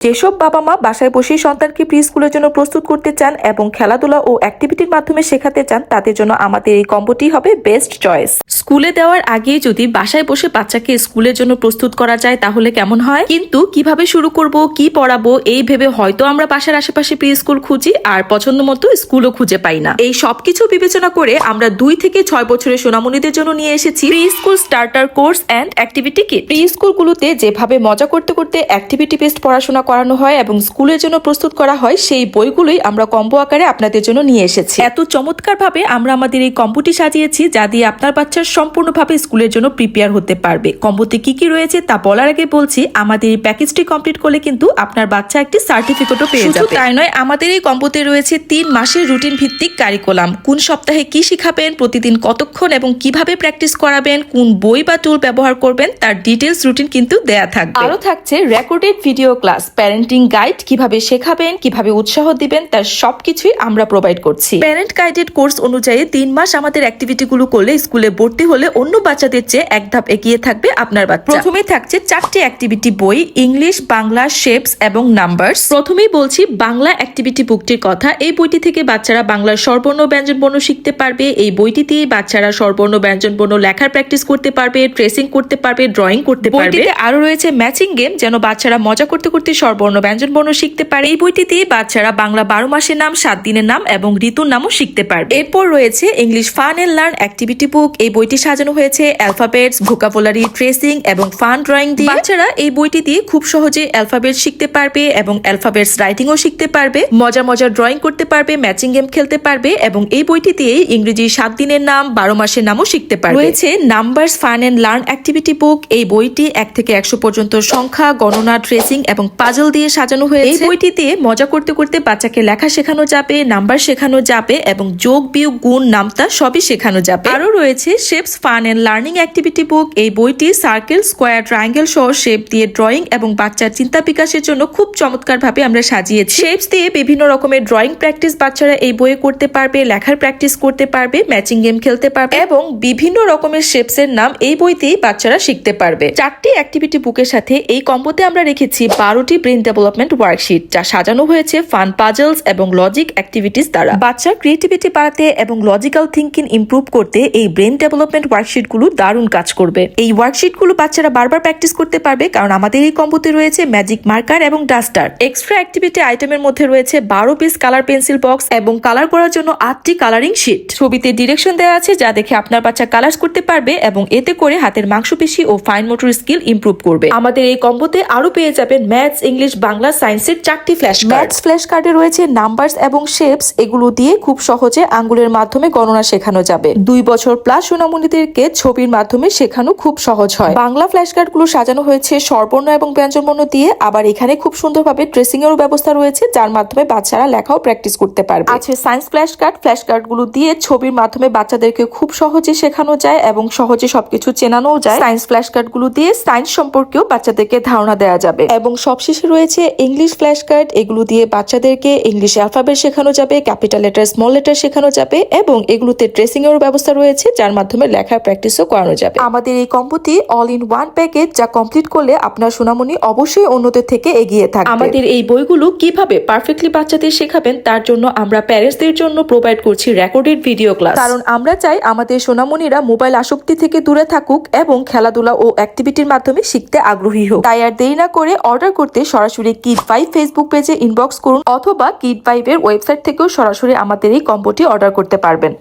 যেসব বাবা মা বাসায় বসেই সন্তানকে প্রি স্কুলের জন্য প্রস্তুত করতে চান এবং খেলাধুলা ও অ্যাক্টিভিটির মাধ্যমে শেখাতে চান, তাদের জন্য আমাদের এই কম্বোটি হবে বেস্ট চয়েস। স্কুলে দেওয়ার আগে যদি বাসায় বসে বাচ্চাকে স্কুলের জন্য প্রস্তুত করা যায় তাহলে কেমন হয়, কিন্তু কিভাবে শুরু করব, কি পড়াবো এই ভেবে হয়তো আমরা বাসার আশেপাশে প্রি স্কুল খুঁজি আর পছন্দ মতো স্কুলও খুঁজে পাই না। এই সবকিছু বিবেচনা করে আমরা 2 থেকে 6 বছরের সোনামণিদের জন্য নিয়ে এসেছি pre school starter course and activity kit. Pre স্কুলগুলোতে যেভাবে মজা করতে করতে অ্যাক্টিভিটি বেসড পড়াশোনা করানো হয় এবং স্কুলের জন্য প্রস্তুত করা হয়, সেই বইগুলোই আমরা কম্বো আকারে আপনাদের জন্য নিয়ে এসেছি। এত চমৎকার ভাবে আমরা আমাদের এই কম্বোটি সাজিয়েছি যা দিয়ে আপনার বাচ্চার সম্পূর্ণভাবে স্কুলের জন্য প্রিপেয়ার হতে পারবে। কম্বোতে কি কি রয়েছে তা বলার আগে বলছি, আমাদের এই প্যাকেজটি কমপ্লিট করলে কিন্তু আপনার বাচ্চা একটি সার্টিফিকেটও পেয়ে যাবে। তাই নয়, আমাদের এই কম্বোতে রয়েছে 3 মাসের রুটিন ভিত্তিক কারিকুলাম। কোন সপ্তাহে কি শিখাবেন, প্রতিদিন কতক্ষণ এবং কিভাবে প্র্যাকটিস করাবেন, কোন বই বা টুল ব্যবহার করবেন তার ডিটেইলস রুটিন কিন্তু দেয়া থাকবে। আরো থাকছে recorded video class, parenting guide, কিভাবে শেখাবেন, কিভাবে উৎসাহ দিবেন তার সবকিছুই আমরা প্রোভাইড করছি। প্যারেন্ট গাইডেড কোর্স অনুযায়ী 3 মাস আমাদের অ্যাক্টিভিটি গুলো করলে স্কুলে ভর্তি হলে অন্য বাচ্চাদের চেয়ে এক ধাপ এগিয়ে থাকবে আপনার বাচ্চা। প্রথমেই থাকছে 4টি অ্যাক্টিভিটি বই, ইংলিশ, বাংলা, শেপস এবং নাম্বারস। প্রথমেই বলছি বাংলা অ্যাক্টিভিটি বুকটির কথা। এই বইটি থেকে বাচ্চারা বাংলার স্বরবর্ণ ব্যঞ্জন বর্ণ শিখতে পারবে। এই বইটি দিয়ে বাচ্চারা স্বরবর্ণ ব্যঞ্জন বর্ণ লেখার প্র্যাকটিস করতে পারবে, ট্রেসিং করতে পারবে, ড্রয়িং করতে পারবে। বইটিতে আরো রয়েছে ম্যাচিং গেম, যেন বাচ্চারা মজা করতে করতে স্বরবর্ণ ব্যঞ্জন বর্ণ শিখতে পারে। এই বইটি দিয়ে বাচ্চারা বাংলা 12 মাসের নাম, 7 দিনের নাম এবং ঋতুর নামও শিখতে পারবে। এরপর রয়েছে English fun and learn activity book. এই বইটি সাজানো হয়েছে অ্যালফাবেটস, ভোকাবুলারি, ট্রেসিং এবং ফান ড্রয়িং দিয়ে। বাচ্চারা এই বইটি দিয়ে খুব সহজে অ্যালফাবেট শিখতে পারবে এবং অ্যালফাবেটস রাইটিংও শিখতে পারবে, মজা মজা ড্রয়িং করতে পারবে, ম্যাচিং গেম খেলতে পারবে এবং এই বইটি দিয়ে ইংরেজি 7 দিনের নাম, 12 মাসের নামও শিখতে পারবে। রয়েছে numbers fun and learn activity book. এই বইটি 1 থেকে 100 পর্যন্ত সংখ্যা, গণনা, ট্রেসিং এবং পাজল দিয়ে সাজানো হয়েছে। এই বইটি দিয়ে মজা করতে করতে বাচ্চাকে লেখা শেখানো যাবে, নাম্বার শেখানো যাবে এবং যোগ, বিয়োগ, গুণ, নামতা সবই শেখানো যাবে। আরো রয়েছে shapes fun and learning activity book. এই বইটি সার্কেল, স্কোয়ার, ট্রায়াঙ্গেল সহ শেপ দিয়ে ড্রয়িং এবং বাচ্চার চিন্তা বিকাশের জন্য খুব চমৎকার ভাবে আমরা সাজিয়েছি। শেপস দিয়ে বিভিন্ন রকমের ড্রয়িং প্র্যাকটিস বাচ্চারা এই বইয়ে করতে পারবে, লেখার প্র্যাকটিস করতে পারবে, ম্যাচিং গেম খেলতে পারবে এবং বিভিন্ন রকমের শেপস এর নাম এই বইতেই বাচ্চারা শিখতে পারবে। 4টি অ্যাক্টিভিটি বুকের সাথে এই কম্বোতে আমরা রেখেছি 12টি ব্রেন ডেভেলপমেন্ট ওয়ার্কশিট, যা সাজানো হয়েছে ফান পাজলস এবং লজিক অ্যাক্টিভিটিস দ্বারা। বাচ্চার ক্রিয়েটিভিটি বাড়াতে এবং লজিক্যাল থিঙ্কিং ইমপ্রুভ করতে এই ব্রেন ডেভেলপমেন্ট ওয়ার্কশিট গুলো দারুণ কাজ করবে। এই ওয়ার্কশিট গুলো বাচ্চারা বারবার প্র্যাকটিস করতে পারবে, কারণ আমাদের এই কম্বোতে রয়েছে ম্যাজিক মার্কার এবং ডাস্টার। এক্সট্রা অ্যাক্টিভিটি আইটেমের মধ্যে রয়েছে 12 পিস কালার পেন্সিল বক্স এবং কালার করার জন্য 8টি কালারিং শিট। ছবিতে ডিরেকশন দেওয়া আছে, যা দেখে আপনার বাচ্চা কালার্স করতে পারবে এবং এতে করে হাতের মাংসপেশি ও ফাইন মোটর স্কিল ইমপ্রুভ করবে। আমাদের এই কম্বোতে আরো পেয়ে যাবেন ম্যাথস, ইংলিশ, বাংলা, সায়েন্সের 4টি ফ্ল্যাশ কার্ড। ম্যাথস ফ্ল্যাশ কার্ডে রয়েছে নাম্বারস এবং শেপস। এগুলো দিয়ে খুব সহজে আঙ্গুলের মাধ্যমে গণনা শেখানো যাবে। 2 বছর প্লাস সোনামণিদেরকে ছবির মাধ্যমে শেখানো খুব সহজ হয়। বাংলা ফ্ল্যাশ কার্ড গুলো সাজানো হয়েছে স্বরবর্ণ এবং ব্যঞ্জনবর্ণ দিয়ে। আবার এখানে খুব সুন্দরভাবে ট্রেসিং এরও ব্যবস্থা রয়েছে, যার মাধ্যমে বাচ্চারা লেখাও প্র্যাকটিস করতে পারবে। আছে science flash card. Flash card গুলো দিয়ে ছবির মাধ্যমে বাচ্চাদেরকে খুব সহজে শেখানো যায় এবং সহজে সবকিছু চেনানো যায়। সায়েন্স ফ্ল্যাশ কার্ড গুলো দিয়ে সায়েন্স সম্পর্কেও বাচ্চাদেরকে ধারণা দেওয়া যাবে। এবং সবশেষে রয়েছে ইংলিশ ফ্ল্যাশ কার্ড। এগুলো দিয়ে বাচ্চাদেরকে ইংলিশ অ্যালফাবেট শেখানো যাবে, ক্যাপিটাল লেটার, স্মল লেটার শেখানো যাবে এবং এগুলোতে ট্রেসিং এরও ব্যবস্থা রয়েছে, যার মাধ্যমে লেখার প্র্যাকটিসও করানো যাবে। আমাদের এই কম্বোটি অল ইন ওয়ান প্যাকেজ, যা কমপ্লিট করলে আপনার সোনামণি অবশ্যই অন্যদের থেকে এগিয়ে থাকবে। আমাদের এই বইগুলো কিভাবে পারফেক্টলি বাচ্চাদের শেখাবেন তার জন্য আমরা প্যারেন্টসদের জন্য প্রোভাইড করছি রেকর্ডেড ভিডিও ক্লাস, কারণ আমরা চাই আমাদের সোনামণিরা মোবাইল আসক্তি থেকে দূরে থাকুক এবং খেলাধুলা ও অ্যাক্টিভিটির মাধ্যমে শিখতে আগ্রহী হোক। তাই আর দেরি না করে অর্ডার করতে সরাসরি কিড 5 ফেসবুক পেজে ইনবক্স করুন অথবা কিড 5 এর ওয়েবসাইট থেকেও সরাসরি আমাদের এই কম্বোটি অর্ডার করতে পারবেন।